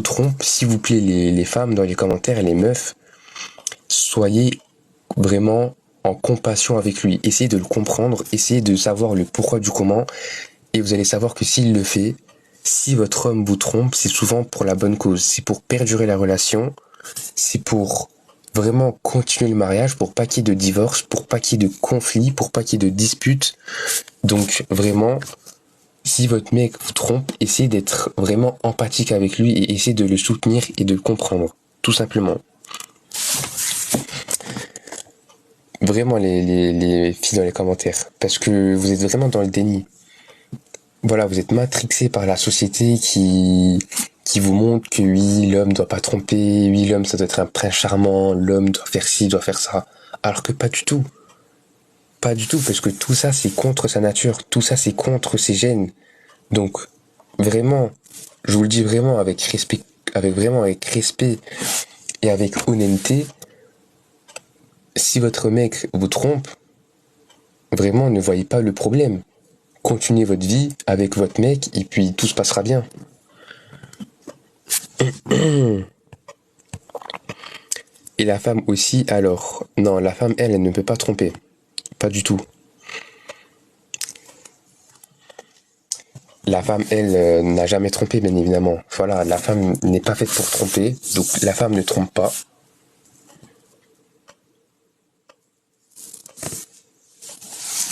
vous trompe, s'il vous plaît, les femmes dans les commentaires et les meufs, soyez vraiment en compassion avec lui. Essayez de le comprendre, essayez de savoir le pourquoi du comment, et vous allez savoir que s'il le fait, si votre homme vous trompe, c'est souvent pour la bonne cause. C'est pour perdurer la relation, c'est pour vraiment continuer le mariage, pour pas qu'il y ait de divorce, pour pas qu'il y ait de conflit, pour pas qu'il y ait de dispute. Donc vraiment, si votre mec vous trompe, essayez d'être vraiment empathique avec lui et essayez de le soutenir et de le comprendre, tout simplement. Vraiment les filles dans les commentaires, parce que vous êtes vraiment dans le déni. Voilà, vous êtes matrixés par la société qui vous montre que oui, l'homme doit pas tromper, oui, l'homme ça doit être un prince charmant, l'homme doit faire ci, doit faire ça. Alors que pas du tout. Pas du tout, parce que tout ça c'est contre sa nature, tout ça c'est contre ses gènes. Donc, vraiment, je vous le dis vraiment avec respect et avec honnêteté, si votre mec vous trompe, vraiment ne voyez pas le problème. Continuez votre vie avec votre mec et puis tout se passera bien. Et la femme aussi, alors, non, la femme, elle ne peut pas tromper. Pas du tout. La femme, elle, n'a jamais trompé, bien évidemment. Voilà, la femme n'est pas faite pour tromper, donc la femme ne trompe pas.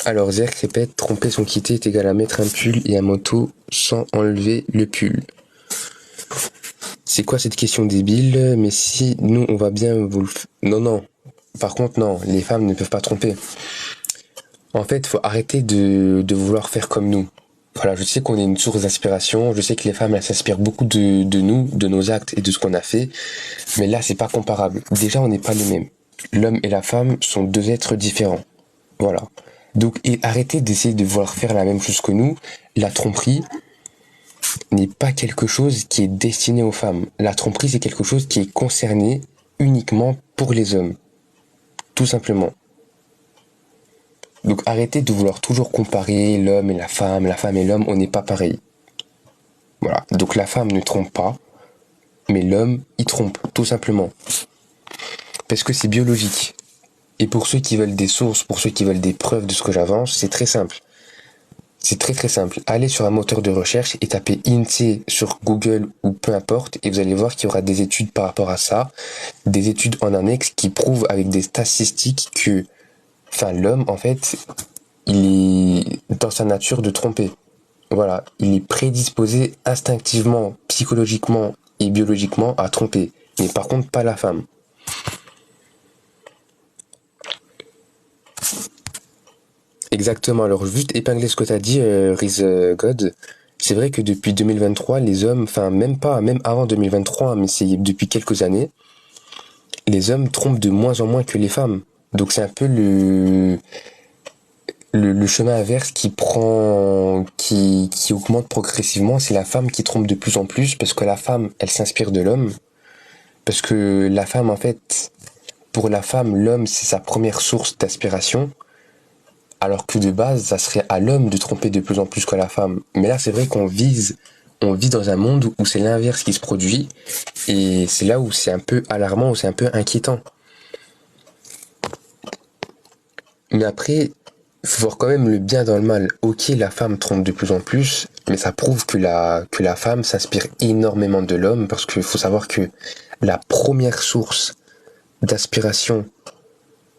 Alors, Zerk répète, tromper son quitté est égal à mettre un pull et un manteau sans enlever le pull. C'est quoi cette question débile? Mais si nous, on va bien vous le... Non. Par contre, non, les femmes ne peuvent pas tromper. En fait, faut arrêter de vouloir faire comme nous. Voilà, je sais qu'on est une source d'inspiration, je sais que les femmes, elles s'inspirent beaucoup de nous, de nos actes et de ce qu'on a fait, mais là, c'est pas comparable. Déjà, on n'est pas les mêmes. L'homme et la femme sont deux êtres différents. Voilà. Donc, et arrêtez d'essayer de vouloir faire la même chose que nous. La tromperie n'est pas quelque chose qui est destiné aux femmes. La tromperie, c'est quelque chose qui est concerné uniquement pour les hommes. Tout simplement. Donc arrêtez de vouloir toujours comparer l'homme et la femme et l'homme, on n'est pas pareil. Voilà, donc la femme ne trompe pas, mais l'homme, il trompe, tout simplement. Parce que c'est biologique. Et pour ceux qui veulent des sources, pour ceux qui veulent des preuves de ce que j'avance, c'est très simple. C'est très très simple. Allez sur un moteur de recherche et tapez INSEE sur Google ou peu importe, et vous allez voir qu'il y aura des études par rapport à ça, des études en annexe qui prouvent avec des statistiques que l'homme, en fait, il est dans sa nature de tromper. Voilà, il est prédisposé instinctivement, psychologiquement et biologiquement à tromper. Mais par contre, pas la femme. Exactement, alors juste épingler ce que t'as dit, Riz God. C'est vrai que depuis 2023, les hommes, même avant 2023, mais c'est depuis quelques années, les hommes trompent de moins en moins que les femmes. Donc c'est un peu le chemin inverse qui augmente progressivement. C'est la femme qui trompe de plus en plus parce que la femme, elle s'inspire de l'homme. Parce que la femme, en fait, pour la femme, l'homme, c'est sa première source d'aspiration. Alors que de base, ça serait à l'homme de tromper de plus en plus que la femme. Mais là, c'est vrai on vit dans un monde où c'est l'inverse qui se produit. Et c'est là où c'est un peu alarmant, où c'est un peu inquiétant. Mais après, il faut voir quand même le bien dans le mal. Ok, la femme trompe de plus en plus, mais ça prouve que la femme s'inspire énormément de l'homme, parce qu'il faut savoir que la première source d'aspiration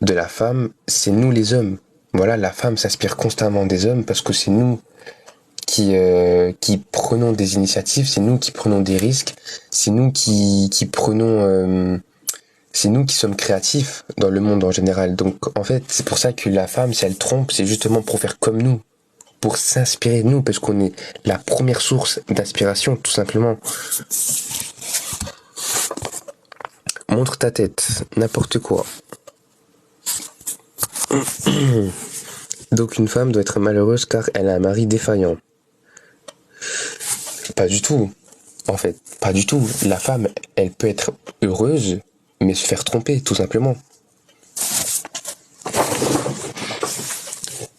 de la femme, c'est nous les hommes. Voilà, la femme s'inspire constamment des hommes parce que c'est nous qui prenons des initiatives, c'est nous qui prenons des risques, c'est nous qui prenons... c'est nous qui sommes créatifs dans le monde en général. Donc en fait, c'est pour ça que la femme, si elle trompe, c'est justement pour faire comme nous, pour s'inspirer de nous, parce qu'on est la première source d'inspiration, tout simplement. Montre ta tête, n'importe quoi. Donc une femme doit être malheureuse car elle a un mari défaillant. Pas du tout. En fait, pas du tout. La femme, elle peut être heureuse, mais se faire tromper, tout simplement.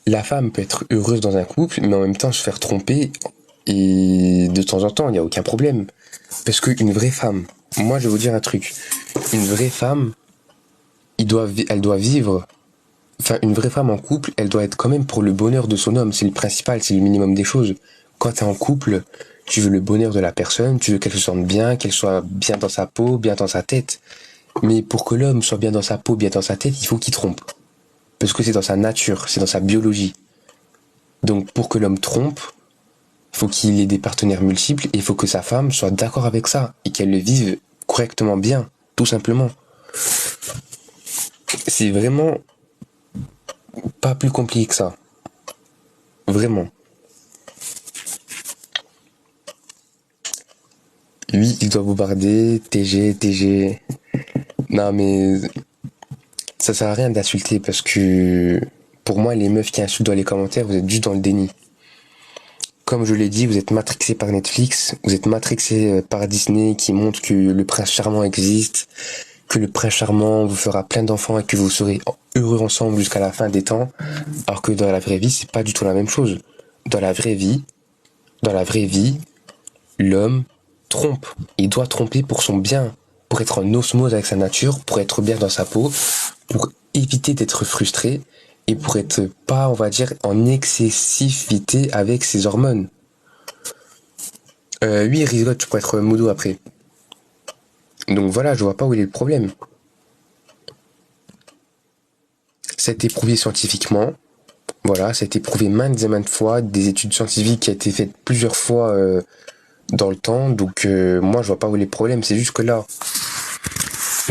La femme peut être heureuse dans un couple, mais en même temps se faire tromper, et de temps en temps, il n'y a aucun problème. Parce qu'une vraie femme, moi je vais vous dire un truc, une vraie femme, elle doit vivre, enfin une vraie femme en couple, elle doit être quand même pour le bonheur de son homme, c'est le principal, c'est le minimum des choses. Quand t'es en couple, tu veux le bonheur de la personne, tu veux qu'elle se sente bien, qu'elle soit bien dans sa peau, bien dans sa tête. Mais pour que l'homme soit bien dans sa peau, bien dans sa tête, il faut qu'il trompe. Parce que c'est dans sa nature, c'est dans sa biologie. Donc pour que l'homme trompe, il faut qu'il ait des partenaires multiples et il faut que sa femme soit d'accord avec ça et qu'elle le vive correctement bien, tout simplement. C'est vraiment pas plus compliqué que ça. Vraiment. Oui, il doit bombarder, TG. Non mais ça sert à rien d'insulter parce que pour moi les meufs qui insultent dans les commentaires, vous êtes juste dans le déni. Comme je l'ai dit, vous êtes matrixé par Netflix, vous êtes matrixé par Disney qui montre que le prince charmant existe, que le prince charmant vous fera plein d'enfants et que vous serez heureux ensemble jusqu'à la fin des temps, alors que dans la vraie vie, c'est pas du tout la même chose. Dans la vraie vie, l'homme trompe. Il doit tromper pour son bien, pour être en osmose avec sa nature, pour être bien dans sa peau, pour éviter d'être frustré et pour être pas, on va dire, en excessivité avec ses hormones. Oui, Rizgot, tu pourrais être modo après. Donc voilà, je vois pas où il est le problème. Ça a été prouvé scientifiquement. Voilà, ça a été prouvé maintes et maintes fois, des études scientifiques qui ont été faites plusieurs fois dans le temps. Donc moi, je vois pas où est le problème. C'est juste que là,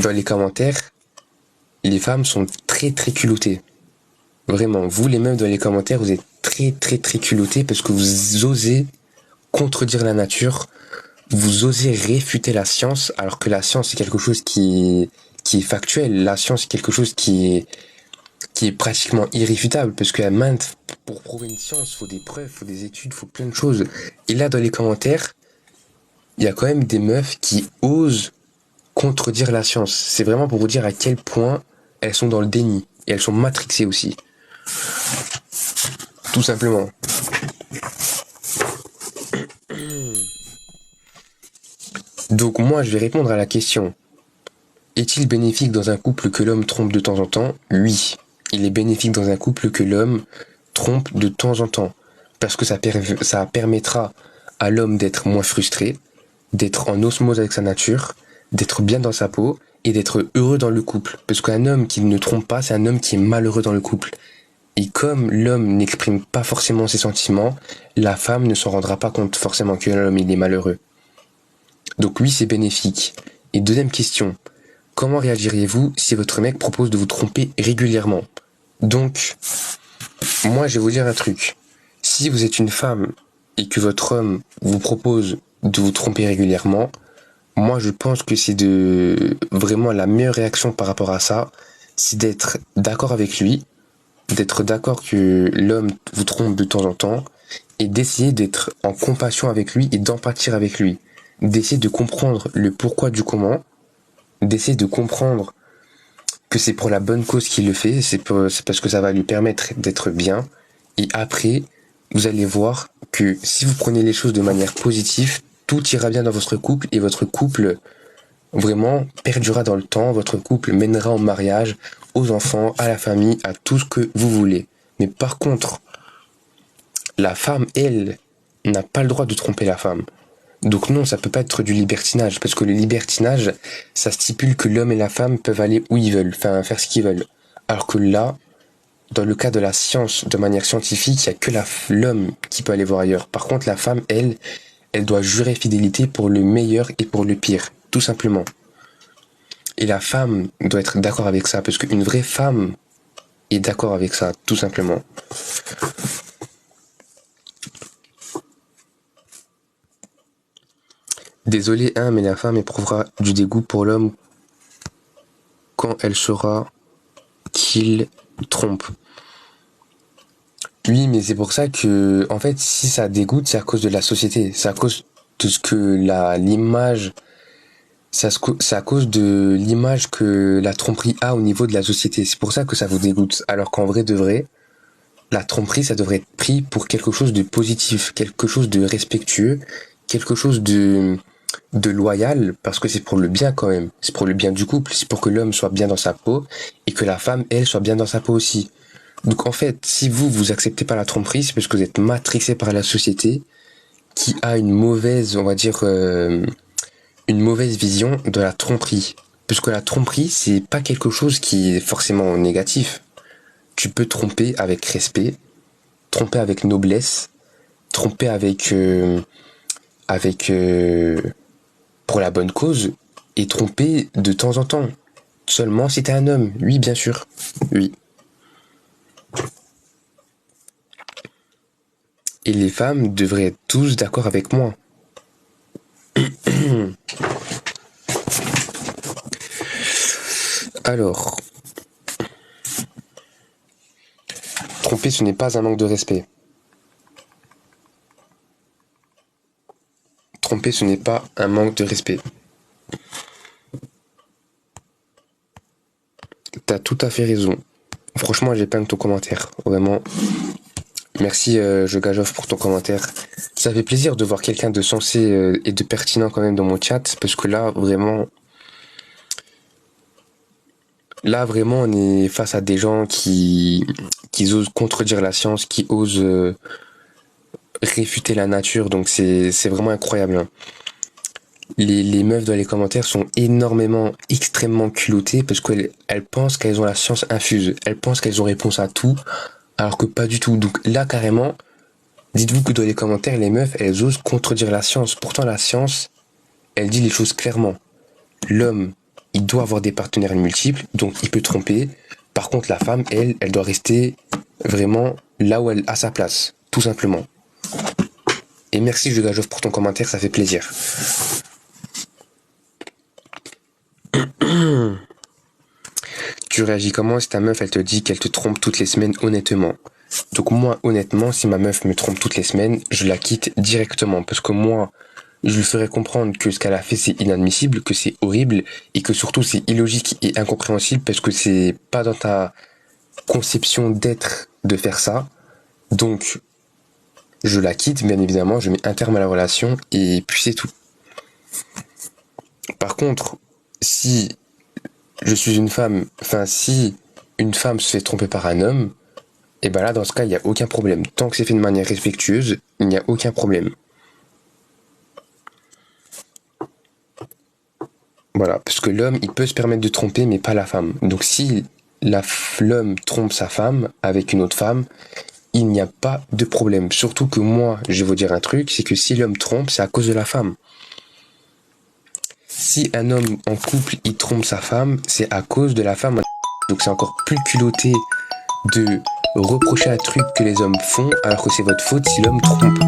dans les commentaires, les femmes sont très très culottées. Vraiment, vous les meufs dans les commentaires, vous êtes très très très culottées parce que vous osez contredire la nature, vous osez réfuter la science, alors que la science c'est quelque chose qui est factuel. La science c'est quelque chose qui est pratiquement irréfutable, parce qu'à maintes, pour prouver une science, faut des preuves, faut des études, faut plein de choses. Et là, dans les commentaires, il y a quand même des meufs qui osent contredire la science. C'est vraiment pour vous dire à quel point elles sont dans le déni. Et elles sont matrixées aussi. Tout simplement. Donc moi, je vais répondre à la question. Est-il bénéfique dans un couple que l'homme trompe de temps en temps? Oui. Il est bénéfique dans un couple que l'homme trompe de temps en temps. Parce que ça permettra à l'homme d'être moins frustré, d'être en osmose avec sa nature, d'être bien dans sa peau et d'être heureux dans le couple. Parce qu'un homme qui ne trompe pas, c'est un homme qui est malheureux dans le couple. Et comme l'homme n'exprime pas forcément ses sentiments, la femme ne s'en rendra pas compte forcément que l'homme il est malheureux. Donc oui, c'est bénéfique. Et deuxième question, comment réagiriez-vous si votre mec propose de vous tromper régulièrement? Donc, moi je vais vous dire un truc. Si vous êtes une femme et que votre homme vous propose de vous tromper régulièrement, moi je pense que c'est vraiment la meilleure réaction par rapport à ça, c'est d'être d'accord avec lui, d'être d'accord que l'homme vous trompe de temps en temps, et d'essayer d'être en compassion avec lui et d'empathier avec lui, d'essayer de comprendre le pourquoi du comment, d'essayer de comprendre que c'est pour la bonne cause qu'il le fait, c'est parce que ça va lui permettre d'être bien, et après, vous allez voir que si vous prenez les choses de manière positive, tout ira bien dans votre couple, et votre couple vraiment perdurera dans le temps, votre couple mènera au mariage, aux enfants, à la famille, à tout ce que vous voulez. Mais par contre, la femme, elle, n'a pas le droit de tromper la femme. Donc non, ça peut pas être du libertinage, parce que le libertinage, ça stipule que l'homme et la femme peuvent aller où ils veulent, enfin faire ce qu'ils veulent. Alors que là, dans le cas de la science, de manière scientifique, il y a que l'homme qui peut aller voir ailleurs. Par contre, la femme, elle doit jurer fidélité pour le meilleur et pour le pire, tout simplement. Et la femme doit être d'accord avec ça, parce qu'une vraie femme est d'accord avec ça, tout simplement. Désolé, hein, mais la femme éprouvera du dégoût pour l'homme quand elle saura qu'il trompe. Oui, mais c'est pour ça que, en fait, si ça dégoûte, c'est à cause de la société. C'est à cause de ce que l'image, c'est à cause de l'image que la tromperie a au niveau de la société. C'est pour ça que ça vous dégoûte. Alors qu'en vrai de vrai, la tromperie, ça devrait être pris pour quelque chose de positif, quelque chose de respectueux, quelque chose de loyal parce que c'est pour le bien quand même. C'est pour le bien du couple. C'est pour que l'homme soit bien dans sa peau et que la femme, elle, soit bien dans sa peau aussi. Donc en fait, si vous acceptez pas la tromperie, c'est parce que vous êtes matrixé par la société qui a une mauvaise, on va dire, une mauvaise vision de la tromperie. Parce que la tromperie, c'est pas quelque chose qui est forcément négatif. Tu peux tromper avec respect, tromper avec noblesse, tromper avec pour la bonne cause et tromper de temps en temps. Seulement si t'es un homme. Oui, bien sûr. Oui. Et les femmes devraient être tous d'accord avec moi. Alors, tromper, ce n'est pas un manque de respect. Tromper, ce n'est pas un manque de respect. T'as tout à fait raison. Franchement, j'ai plein de ton commentaire. Vraiment. Merci, Jogajov, pour ton commentaire. Ça fait plaisir de voir quelqu'un de sensé et de pertinent quand même dans mon chat, parce que là, vraiment, on est face à des gens qui osent contredire la science, qui osent réfuter la nature, donc c'est vraiment incroyable. Hein. Les meufs dans les commentaires sont extrêmement culottées parce qu'elles pensent qu'elles ont la science infuse. Elles pensent qu'elles ont réponse à tout, alors que pas du tout. Donc là, carrément, dites-vous que dans les commentaires, les meufs, elles osent contredire la science. Pourtant, la science, elle dit les choses clairement. L'homme, il doit avoir des partenaires multiples, donc il peut tromper. Par contre, la femme, elle doit rester vraiment là où elle a sa place, tout simplement. Et merci, Jogajov, pour ton commentaire, ça fait plaisir. Tu réagis comment si ta meuf elle te dit qu'elle te trompe toutes les semaines honnêtement? Donc moi honnêtement, si ma meuf me trompe toutes les semaines, je la quitte directement parce que moi je lui ferai comprendre que ce qu'elle a fait c'est inadmissible, que c'est horrible et que surtout c'est illogique et incompréhensible parce que c'est pas dans ta conception d'être de faire ça. Donc je la quitte bien évidemment, je mets un terme à la relation et puis c'est tout. Par contre, si je suis une femme, si une femme se fait tromper par un homme, et ben là, dans ce cas, il n'y a aucun problème. Tant que c'est fait de manière respectueuse, il n'y a aucun problème. Voilà, parce que l'homme, il peut se permettre de tromper, mais pas la femme. Donc si l'homme trompe sa femme avec une autre femme, il n'y a pas de problème. Surtout que moi, je vais vous dire un truc, c'est que si l'homme trompe, c'est à cause de la femme. Si un homme en couple, il trompe sa femme, c'est à cause de la femme. Donc c'est encore plus culotté de reprocher un truc que les hommes font alors que c'est votre faute si l'homme trompe.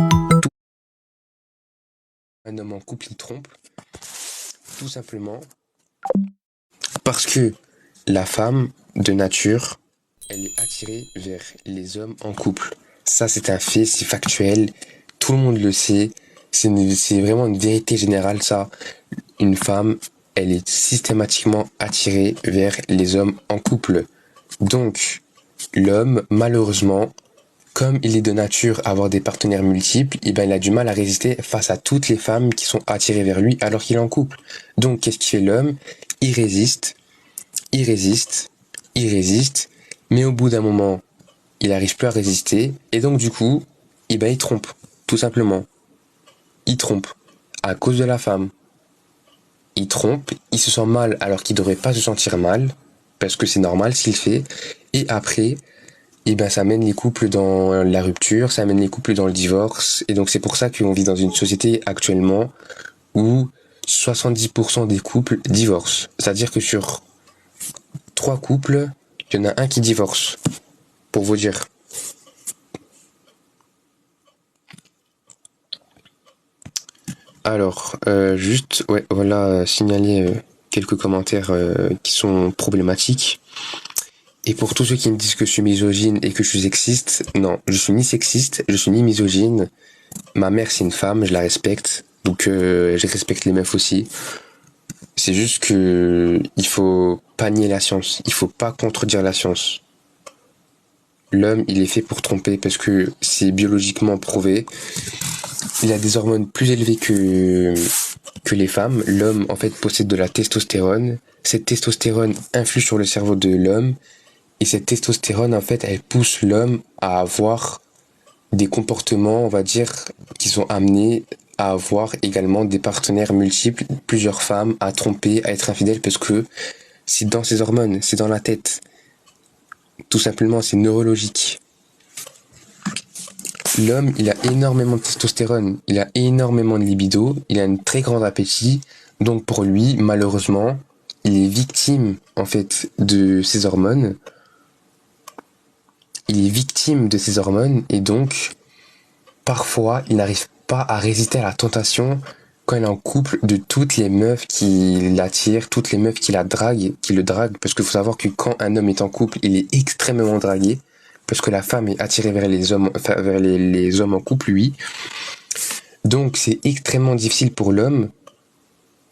Un homme en couple, il trompe. Tout simplement parce que la femme, de nature, elle est attirée vers les hommes en couple. Ça, c'est un fait, c'est factuel. Tout le monde le sait. C'est vraiment une vérité générale, ça. Une femme, elle est systématiquement attirée vers les hommes en couple. Donc, l'homme, malheureusement, comme il est de nature à avoir des partenaires multiples, il a du mal à résister face à toutes les femmes qui sont attirées vers lui alors qu'il est en couple. Donc, qu'est-ce qu'il fait l'homme? Il résiste, mais au bout d'un moment, il n'arrive plus à résister, et donc du coup, il trompe, tout simplement. Il trompe, à cause de la femme. Il trompe, il se sent mal alors qu'il devrait pas se sentir mal, parce que c'est normal s'il le fait, et après, ça mène les couples dans la rupture, ça mène les couples dans le divorce, et donc c'est pour ça qu'on vit dans une société actuellement où 70% des couples divorcent. C'est-à-dire que sur 3 couples, il y en a un qui divorce, pour vous dire. Alors, signaler quelques commentaires qui sont problématiques. Et pour tous ceux qui me disent que je suis misogyne et que je suis sexiste, non, je suis ni sexiste, je suis ni misogyne. Ma mère, c'est une femme, je la respecte, donc je respecte les meufs aussi. C'est juste que il faut pas nier la science, il faut pas contredire la science. l'homme, il est fait pour tromper parce que c'est biologiquement prouvé. Il a des hormones plus élevées que les femmes. L'homme, en fait, possède de la testostérone. Cette testostérone influe sur le cerveau de l'homme. Et cette testostérone, en fait, elle pousse l'homme à avoir des comportements, on va dire, qui sont amenés à avoir également des partenaires multiples, plusieurs femmes, à tromper, à être infidèle, parce que c'est dans ses hormones, c'est dans la tête. Tout simplement, c'est neurologique. L'homme, il a énormément de testostérone, il a énormément de libido, il a un très grand appétit, donc pour lui, malheureusement, il est victime, en fait, de ses hormones. Il est victime de ses hormones, et donc, parfois, il n'arrive pas à résister à la tentation quand il est en couple de toutes les meufs qui l'attirent, toutes les meufs qui le draguent, parce qu'il faut savoir que quand un homme est en couple, il est extrêmement dragué, parce que la femme est attirée vers les hommes, enfin, vers les hommes en couple, oui. Donc c'est extrêmement difficile pour l'homme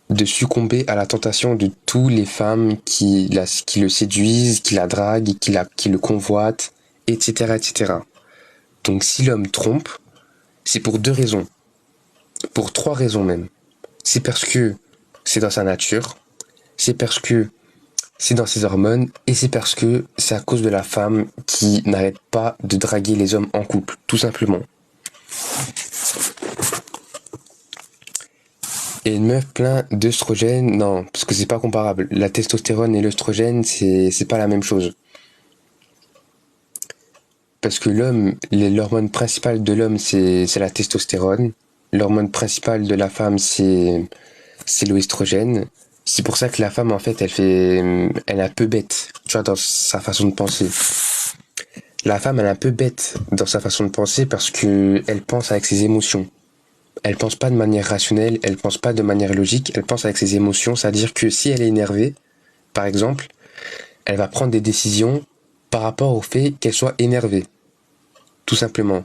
de succomber à la tentation de toutes les femmes qui le séduisent, qui la draguent, qui le convoitent, etc., etc. Donc si l'homme trompe, c'est pour 2 raisons. Pour 3 raisons même. C'est parce que c'est dans sa nature, c'est parce que c'est dans ses hormones, et c'est parce que c'est à cause de la femme qui n'arrête pas de draguer les hommes en couple, tout simplement. Et une meuf plein d'œstrogène, non, parce que c'est pas comparable. La testostérone et l'œstrogène, c'est pas la même chose. Parce que l'hormone principale de l'homme, c'est la testostérone. L'hormone principale de la femme, c'est l'œstrogène. C'est pour ça que la femme, en fait, elle est un peu bête, tu vois, dans sa façon de penser. La femme, elle est un peu bête dans sa façon de penser parce que elle pense avec ses émotions. Elle pense pas de manière rationnelle, elle pense pas de manière logique, elle pense avec ses émotions, c'est-à-dire que si elle est énervée, par exemple, elle va prendre des décisions par rapport au fait qu'elle soit énervée. Tout simplement.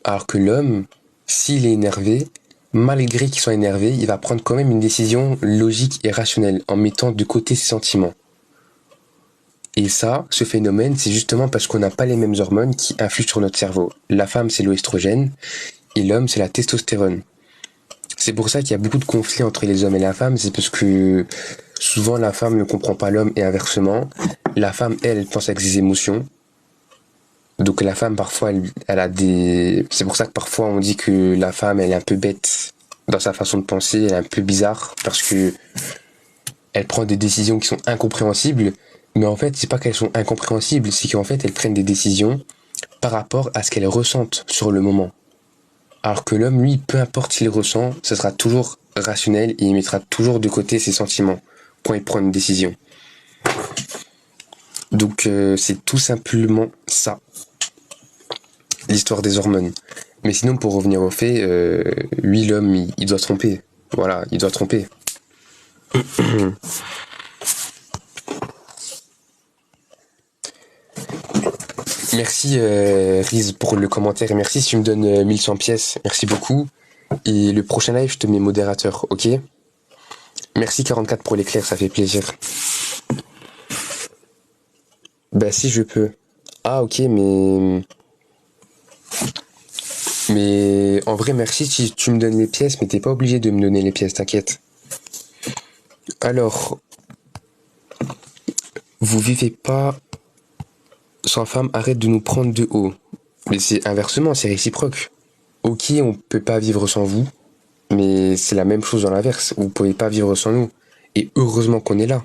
Alors que l'homme, s'il est énervé, malgré qu'il soit énervé, il va prendre quand même une décision logique et rationnelle en mettant de côté ses sentiments. Et ça, ce phénomène, c'est justement parce qu'on n'a pas les mêmes hormones qui influent sur notre cerveau. La femme, c'est l'œstrogène, et l'homme, c'est la testostérone. C'est pour ça qu'il y a beaucoup de conflits entre les hommes et la femme, c'est parce que souvent la femme ne comprend pas l'homme et inversement. La femme, elle pense avec ses émotions. Donc la femme, parfois, elle a des... C'est pour ça que parfois on dit que la femme, elle est un peu bête dans sa façon de penser, elle est un peu bizarre, parce que elle prend des décisions qui sont incompréhensibles, mais en fait, c'est pas qu'elles sont incompréhensibles, c'est qu'en fait, elles prennent des décisions par rapport à ce qu'elles ressentent sur le moment. Alors que l'homme, lui, peu importe s'il ressent, ce sera toujours rationnel et il mettra toujours de côté ses sentiments quand il prend une décision. Donc c'est tout simplement ça, l'histoire des hormones. Mais sinon, pour revenir au fait, oui, l'homme, il doit tromper. Voilà, il doit tromper. Merci Riz pour le commentaire et merci si tu me donnes 1100 pièces. Merci beaucoup. Et le prochain live, je te mets modérateur, ok? Merci 44 pour l'éclair, ça fait plaisir. Bah si je peux. Ah ok, mais en vrai merci si tu me donnes les pièces, mais t'es pas obligé de me donner les pièces, t'inquiète. Alors, vous vivez pas sans femme, arrête de nous prendre de haut. Mais c'est inversement, c'est réciproque. Ok, on peut pas vivre sans vous, mais c'est la même chose dans l'inverse. Vous pouvez pas vivre sans nous. Et heureusement qu'on est là.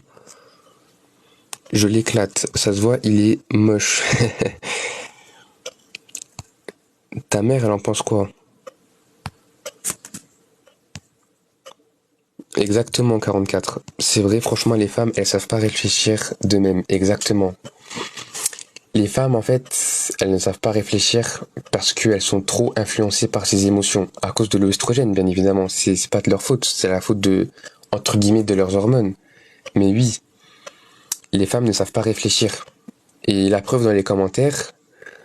Je l'éclate, ça se voit, il est moche. Ta mère, elle en pense quoi? Exactement, 44. C'est vrai, franchement, les femmes, elles savent pas réfléchir d'eux-mêmes. Exactement. Les femmes, en fait, elles ne savent pas réfléchir parce qu'elles sont trop influencées par ces émotions. À cause de l'œstrogène, bien évidemment. C'est pas de leur faute. C'est la faute de, entre guillemets, de leurs hormones. Mais oui, les femmes ne savent pas réfléchir. Et la preuve dans les commentaires,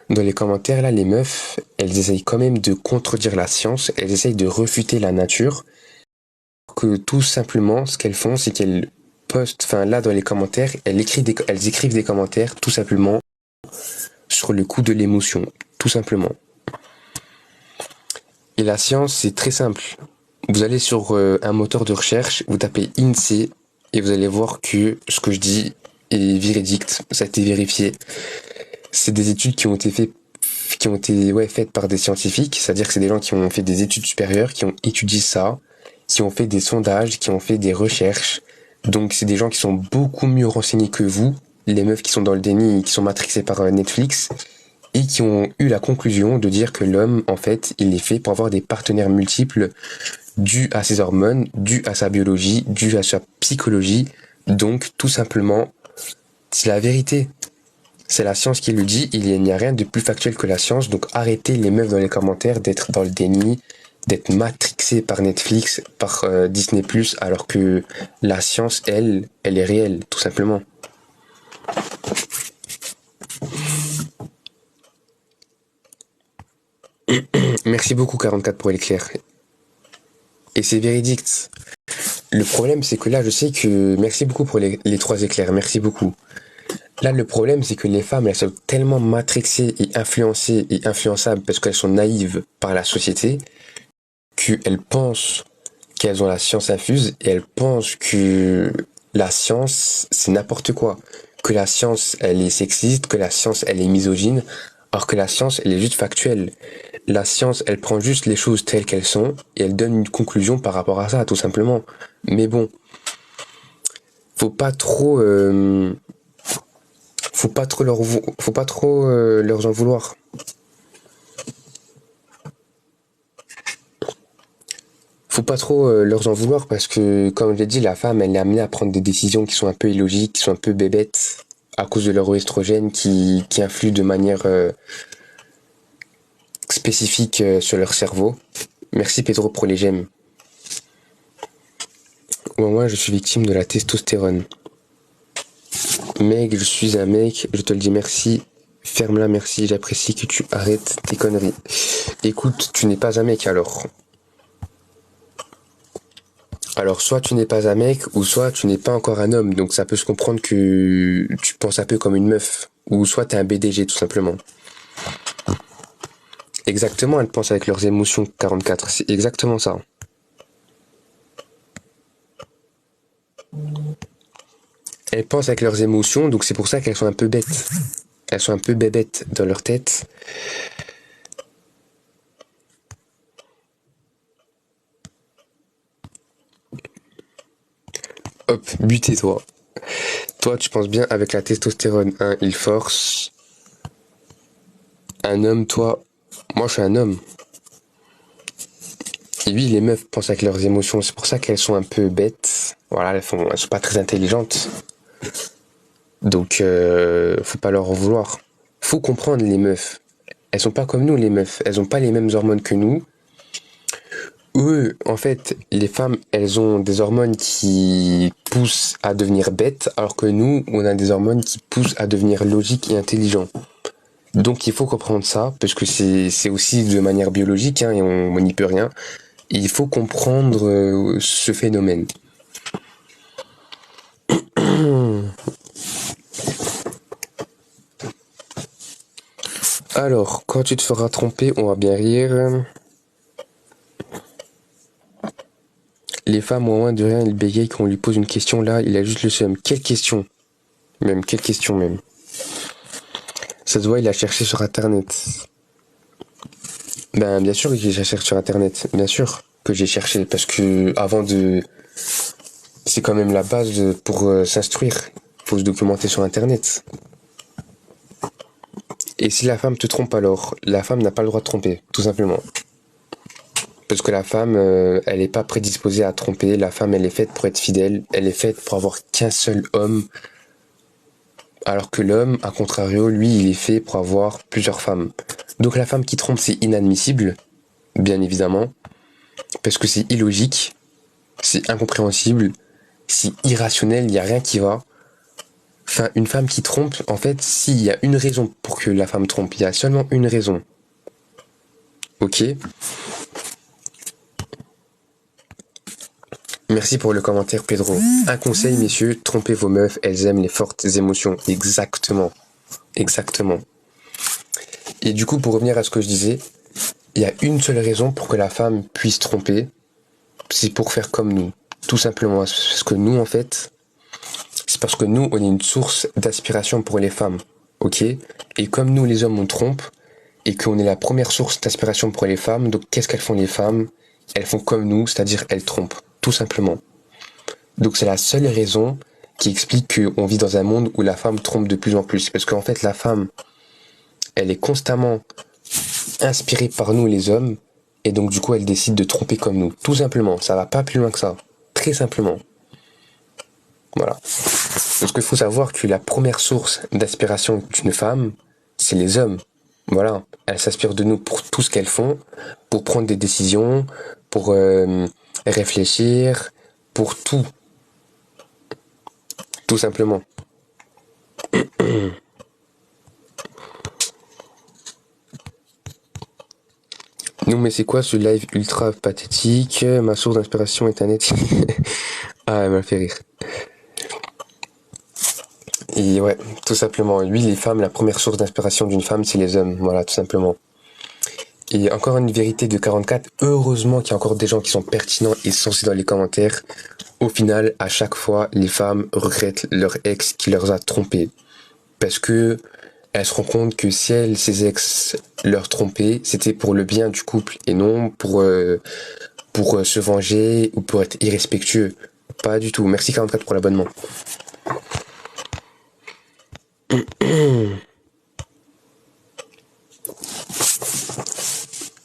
là, les meufs, elles essayent quand même de contredire la science. Elles essayent de refuter la nature. Que tout simplement, ce qu'elles font, c'est qu'elles postent, enfin là, dans les commentaires, elles écrivent des commentaires, tout simplement. sur le coup de l'émotion, tout simplement. Et la science, c'est très simple. Vous allez sur un moteur de recherche, vous tapez INSEE et vous allez voir que ce que je dis est véridique, ça a été vérifié. C'est des études qui ont été faites par des scientifiques, c'est-à-dire que c'est des gens qui ont fait des études supérieures, qui ont étudié ça, qui ont fait des sondages, qui ont fait des recherches. Donc c'est des gens qui sont beaucoup mieux renseignés que vous, les meufs qui sont dans le déni et qui sont matrixées par Netflix, et qui ont eu la conclusion de dire que l'homme, en fait, il est fait pour avoir des partenaires multiples dû à ses hormones, dû à sa biologie, dû à sa psychologie. Donc, tout simplement, c'est la vérité. C'est la science qui le dit, il n'y a rien de plus factuel que la science. Donc, arrêtez les meufs dans les commentaires d'être dans le déni, d'être matrixées par Netflix, par Disney+, alors que la science, elle est réelle, tout simplement. Merci beaucoup 44 pour l'éclair. Et c'est véridique. Le problème, c'est que là, je sais que... Merci beaucoup pour les 3 éclairs, merci beaucoup. Là, le problème, c'est que les femmes, elles sont tellement matrixées et influencées et influençables parce qu'elles sont naïves par la société qu'elles pensent qu'elles ont la science infuse et elles pensent que la science, c'est n'importe quoi. Que la science, elle est sexiste, que la science, elle est misogyne, alors que la science, elle est juste factuelle. La science, elle prend juste les choses telles qu'elles sont et elle donne une conclusion par rapport à ça, tout simplement. Mais bon, faut pas trop leur en vouloir. Faut pas trop leur en vouloir parce que, comme je l'ai dit, la femme, elle est amenée à prendre des décisions qui sont un peu illogiques, qui sont un peu bébêtes à cause de leur oestrogène qui influe de manière spécifique sur leur cerveau. Merci Pedro pour les gemmes. Moi, je suis victime de la testostérone. Mec, je suis un mec, je te le dis merci. Ferme-la, merci, j'apprécie que tu arrêtes tes conneries. Écoute, tu n'es pas un mec alors. Alors, soit tu n'es pas un mec, ou soit tu n'es pas encore un homme. Donc ça peut se comprendre que tu penses un peu comme une meuf. Ou soit t'es un BDG, tout simplement. Exactement, elles pensent avec leurs émotions 44. C'est exactement ça. Elles pensent avec leurs émotions, donc c'est pour ça qu'elles sont un peu bêtes. Elles sont un peu bébêtes dans leur tête. Hop, butez-toi. Toi, tu penses bien avec la testostérone. Il force. Un homme, toi. Moi, je suis un homme. Et oui, les meufs pensent avec leurs émotions. C'est pour ça qu'elles sont un peu bêtes. Voilà, elles sont pas très intelligentes. Donc, faut pas leur en vouloir. Faut comprendre les meufs. Elles sont pas comme nous, les meufs. Elles ont pas les mêmes hormones que nous. Eux, en fait, les femmes, elles ont des hormones qui poussent à devenir bêtes, alors que nous, on a des hormones qui poussent à devenir logiques et intelligents. Donc il faut comprendre ça, parce que c'est aussi de manière biologique, et on n'y peut rien. Et il faut comprendre ce phénomène. Alors, quand tu te feras tromper, on va bien rire. Les femmes ont moins de rien, il bégaye quand on lui pose une question, là, il a juste le seum. Quelle question même? Ça se voit, il a cherché sur internet. Ben, bien sûr que j'ai cherché sur internet. Bien sûr que j'ai cherché, parce que c'est quand même la base pour s'instruire. Faut se documenter sur internet. Et si la femme te trompe alors, la femme n'a pas le droit de tromper, tout simplement. Parce que la femme, elle n'est pas prédisposée à tromper. La femme, elle est faite pour être fidèle. Elle est faite pour avoir qu'un seul homme. Alors que l'homme, à contrario, lui, il est fait pour avoir plusieurs femmes. Donc la femme qui trompe, c'est inadmissible, bien évidemment. Parce que c'est illogique, c'est incompréhensible, c'est irrationnel, il n'y a rien qui va. Enfin, une femme qui trompe, en fait, s'il y a une raison pour que la femme trompe, il y a seulement une raison. Ok ? Merci pour le commentaire, Pedro. Un conseil, messieurs, trompez vos meufs, elles aiment les fortes émotions. Exactement. Exactement. Et du coup, pour revenir à ce que je disais, il y a une seule raison pour que la femme puisse tromper, c'est pour faire comme nous. Tout simplement. Parce que nous, en fait, c'est parce que nous, on est une source d'aspiration pour les femmes. Ok? Et comme nous, les hommes, on trompe, et qu'on est la première source d'aspiration pour les femmes, donc qu'est-ce qu'elles font les femmes? Elles font comme nous, c'est-à-dire elles trompent. Tout simplement. Donc c'est la seule raison qui explique qu'on vit dans un monde où la femme trompe de plus en plus. Parce qu'en fait, la femme, elle est constamment inspirée par nous, les hommes, et donc du coup, elle décide de tromper comme nous. Tout simplement. Ça va pas plus loin que ça. Très simplement. Voilà. Parce qu'il faut savoir que la première source d'aspiration d'une femme, c'est les hommes. Voilà. Elles s'inspirent de nous pour tout ce qu'elles font, pour prendre des décisions, pour réfléchir, pour tout. Tout simplement. Non mais c'est quoi ce live ultra pathétique? Ma source d'inspiration est un net. Ah, elle m'a fait rire. Et ouais, tout simplement. Lui, les femmes, la première source d'inspiration d'une femme, c'est les hommes. Voilà, tout simplement. Et encore une vérité de 44. Heureusement qu'il y a encore des gens qui sont pertinents et sensés dans les commentaires. Au final, à chaque fois, les femmes regrettent leur ex qui leur a trompé. Parce que elles se rendent compte que si elles, ses ex, leur trompaient, c'était pour le bien du couple et non pour se venger ou pour être irrespectueux. Pas du tout. Merci 44 pour l'abonnement.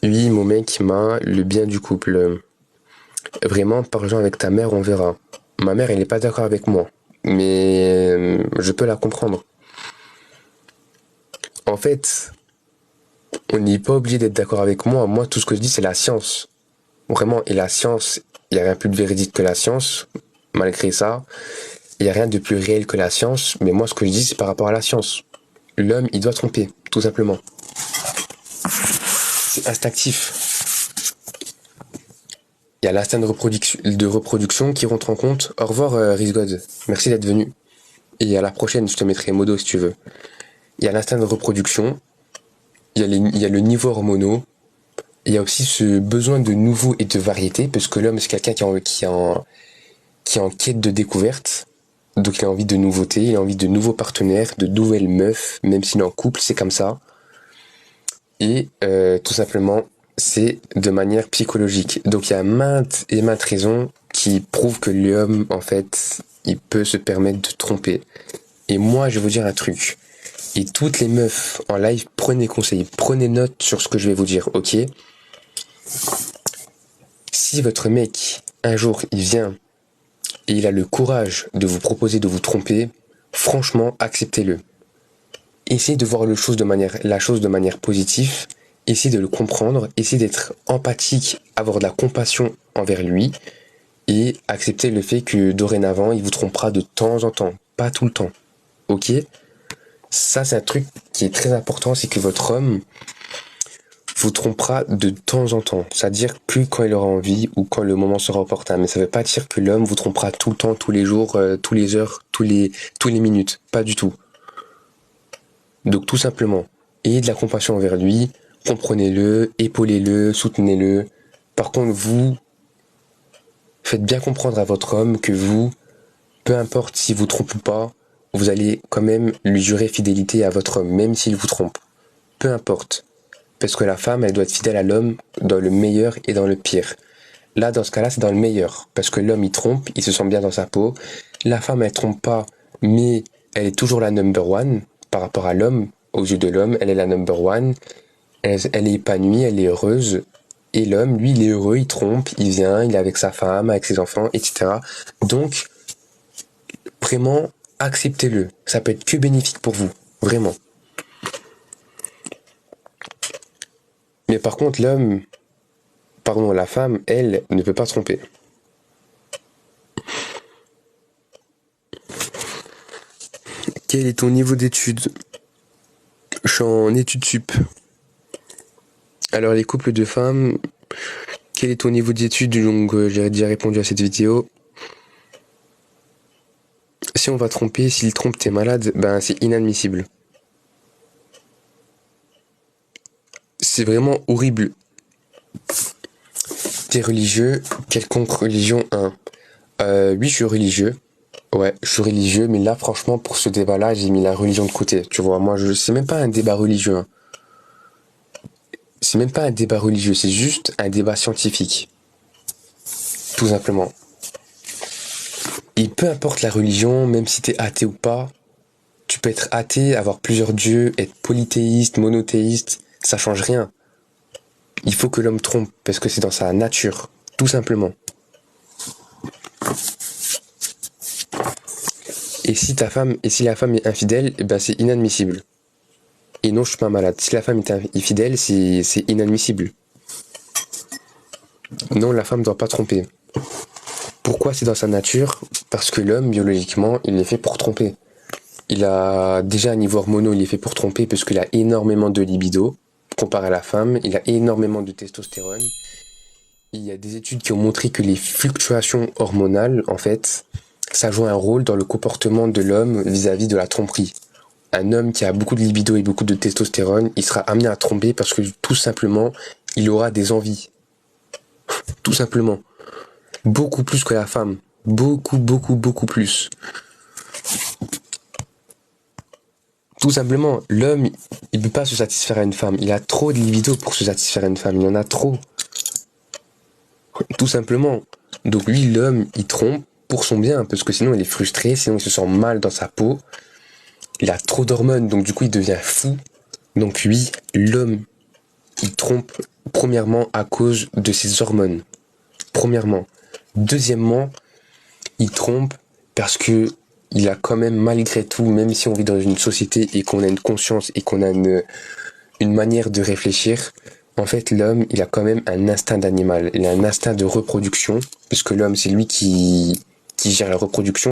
Oui, mon mec m'a le bien du couple. Vraiment, parle-en avec ta mère, on verra. Ma mère, elle n'est pas d'accord avec moi. Mais je peux la comprendre. En fait, on n'est pas obligé d'être d'accord avec moi. Moi, tout ce que je dis, c'est la science. Vraiment, et la science, il n'y a rien de plus de véridique que la science. Malgré ça, il n'y a rien de plus réel que la science. Mais moi, ce que je dis, c'est par rapport à la science. L'homme, il doit tromper, tout simplement. C'est instinctif. Il y a l'instinct de reproduction qui rentre en compte. Au revoir, Rizgod. Merci d'être venu. Et à la prochaine, je te mettrai modo si tu veux. Il y a l'instinct de reproduction. Il y a le niveau hormonaux. Il y a aussi ce besoin de nouveau et de variété, parce que l'homme, c'est quelqu'un qui est en quête de découverte. Donc il a envie de nouveautés, il a envie de nouveaux partenaires, de nouvelles meufs, même s'il est en couple, c'est comme ça. Et tout simplement, c'est de manière psychologique. Donc il y a maintes et maintes raisons qui prouvent que l'homme, en fait, il peut se permettre de tromper. Et moi, je vais vous dire un truc. Et toutes les meufs en live, prenez conseil, prenez note sur ce que je vais vous dire, ok? Si votre mec, un jour, il vient et il a le courage de vous proposer de vous tromper, franchement, acceptez-le. Essayez de voir la chose de manière positive, essayez de le comprendre, essayez d'être empathique, avoir de la compassion envers lui, et accepter le fait que dorénavant, il vous trompera de temps en temps, pas tout le temps. Ok? Ça, c'est un truc qui est très important, c'est que votre homme vous trompera de temps en temps. C'est-à-dire que quand il aura envie ou quand le moment sera opportun. Mais ça ne veut pas dire que l'homme vous trompera tout le temps, tous les jours, tous les heures, tous les minutes. Pas du tout. Donc tout simplement, ayez de la compassion envers lui, comprenez-le, épaulez-le, soutenez-le. Par contre, vous, faites bien comprendre à votre homme que vous, peu importe s'il vous trompe ou pas, vous allez quand même lui jurer fidélité à votre homme, même s'il vous trompe. Peu importe. Parce que la femme, elle doit être fidèle à l'homme dans le meilleur et dans le pire. Là, dans ce cas-là, c'est dans le meilleur. Parce que l'homme, il trompe, il se sent bien dans sa peau. La femme, elle trompe pas, mais elle est toujours la number one par rapport à l'homme. Aux yeux de l'homme, elle est la number one. Elle est épanouie, elle est heureuse. Et l'homme, lui, il est heureux, il trompe, il vient, il est avec sa femme, avec ses enfants, etc. Donc, vraiment, acceptez-le. Ça peut être que bénéfique pour vous. Vraiment. Mais par contre, la femme, elle, ne peut pas tromper. Quel est ton niveau d'études? Je suis en études sup. Alors les couples de femmes, quel est ton niveau d'études? Donc j'ai déjà répondu à cette vidéo. Si on va tromper, s'il trompe, t'es malade, ben c'est inadmissible. C'est vraiment horrible. T'es religieux, quelconque religion 1. Oui, je suis religieux. Ouais, je suis religieux, mais là, franchement, pour ce débat-là, j'ai mis la religion de côté. Tu vois, moi, c'est même pas un débat religieux. Hein. C'est même pas un débat religieux, c'est juste un débat scientifique. Tout simplement. Et peu importe la religion, même si t'es athée ou pas, tu peux être athée, avoir plusieurs dieux, être polythéiste, monothéiste, ça change rien. Il faut que l'homme trompe, parce que c'est dans sa nature, tout simplement. Et si la femme est infidèle, ben c'est inadmissible. Et non, je suis pas malade. Si la femme est infidèle, c'est inadmissible. Non, la femme ne doit pas tromper. Pourquoi c'est dans sa nature? Parce que l'homme, biologiquement, il est fait pour tromper. Il a déjà un niveau hormonal, il est fait pour tromper parce qu'il a énormément de libido, comparé à la femme, il a énormément de testostérone. Il y a des études qui ont montré que les fluctuations hormonales, en fait, ça joue un rôle dans le comportement de l'homme vis-à-vis de la tromperie. Un homme qui a beaucoup de libido et beaucoup de testostérone, il sera amené à tromper parce que tout simplement, il aura des envies. Tout simplement. Beaucoup plus que la femme. Beaucoup, beaucoup, beaucoup plus. Tout simplement, l'homme, il ne peut pas se satisfaire à une femme. Il a trop de libido pour se satisfaire à une femme. Il en a trop. Tout simplement. Donc lui, l'homme, il trompe pour son bien, parce que sinon il est frustré, sinon il se sent mal dans sa peau. Il a trop d'hormones, donc du coup il devient fou. Donc oui, l'homme, il trompe premièrement à cause de ses hormones. Premièrement. Deuxièmement, il trompe parce que il a quand même, malgré tout, même si on vit dans une société et qu'on a une conscience et qu'on a une manière de réfléchir, en fait, l'homme, il a quand même un instinct d'animal. Il a un instinct de reproduction, puisque l'homme, c'est lui qui gère la reproduction.